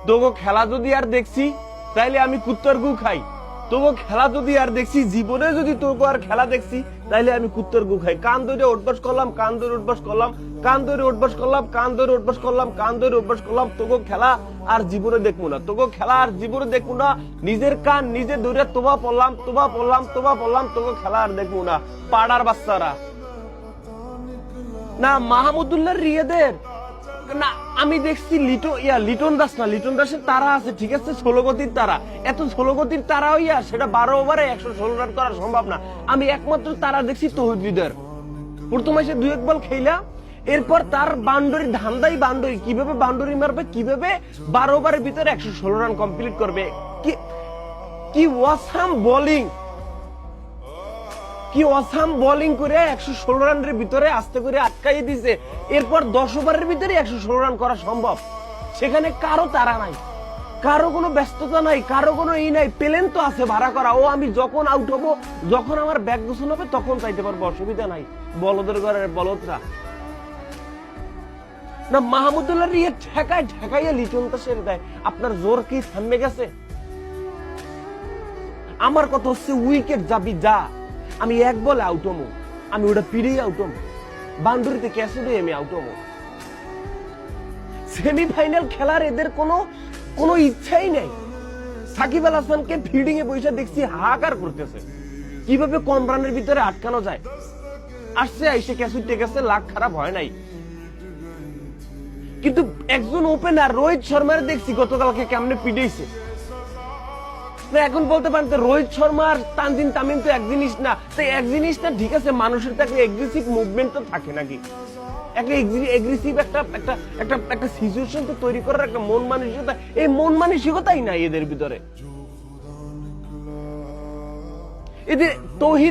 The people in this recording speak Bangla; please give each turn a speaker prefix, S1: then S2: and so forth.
S1: তোগো খেলা যদি আর দেখছি তাইলে আমি কুত্তর গু খাই। তোগো খেলা যদি আর দেখছি, জীবনে যদি তোগো আর খেলা দেখছি তাইলে আমি কুত্তর গু খাই। কান ধরে উঠবাস করলাম, কান ধরে উঠবাস করলাম, কান ধরে উঠবাস করলাম, কান ধরে উঠবাস করলাম, কান ধরে উঠবাস করলাম। তোগো খেলা আর জীবনে দেখবো না, তোগো খেলা আর জীবনে দেখবো না। নিজের কান নিজে ধরে তোবা পড়লাম, তোবা পড়লাম, তোবা পড়লাম। তোগো খেলা আর দেখবো না, পাড়ার বাচ্চারা। না মাহমুদুল্লাহ রিয়াদের না, আমি দেখছি লিটন দাস না, লিটন দাসের তারা আছে, ঠিক আছে, 16 গতির তারা। এত 16 গতির তারা হইয়া সেটা 12 ওভারে 116 রান করা সম্ভব না। আমি একমাত্র তারা দেখছি তৌহিদের, প্রথম এসে 2-1 বল খেলা, এরপর তার বাউন্ডারি ধান্দাই বাউন্ডারি, কিভাবে বাউন্ডারি মারবে, কিভাবে 12 ওভারের ভিতরে 116 রান কমপ্লিট করবে। কি ওয়াসাম বোলিং, কি অসাম বোলিং করে 116 রানের ভিতরে আস্তে করে আটকাই দিছে। এরপর 10 ওভারের ভিতরে 116 রান করা সম্ভব। সেখানে কারো তারা নাই, কারো কোনো ব্যস্ততা নাই, কারো কোনো ই নাই, প্লেন তো আছে ভাড়া করা। ও আমি যখন আউট হবো, যখন আমার ব্যাগ গোছানো হবে তখন চাইতে পারবো, অসুবিধা নাই। বলদের ঘরের বলদরা না, মাহমুদুল্লাহ রিয়ে ঠেকাইয়া লিটন দাসের দেয়। আপনার জোর কি থামে গেছে? আমার কথা হচ্ছে উইকেট যাবি যা, আমি 1 বলে আউট হবো, আমি ওটা পিড়েই আউট হবো, বাউন্ডারিতে ক্যাচে দিয়ে আমি আউট হবো। সেমিফাইনাল খেলার এদের কোনো ইচ্ছাই নেই। সাকিব আল হাসানকে ফিল্ডিং এ বসে দেখছি হাহাকার করতেছে, কিভাবে কম রানের ভিতরে আটকানো যায়। আসছে আইসে ক্যাচ উঠতে গেছে, লাখ খারাপ হয় নাই। কিন্তু একজন ওপেনার রোহিত শর্মার দেখছি গতকালকে কেমনে পিড়েছে। এখন বলতে পারেন তো রোহিত শর্মা আর তানজিম তামিম তো এক জিনিস না। তাই এক জিনিস না, ঠিক আছে, মানুষের তো একটা এগ্রেসিভ মুভমেন্ট তো থাকে নাকি, একটা এগ্রেসিভ একটা সিচুয়েশন তো তৈরি করার একটা মন মানসিকতা, এই মন মানসিকতাই নাই এদের ভিতরে। এদের তৌহিদ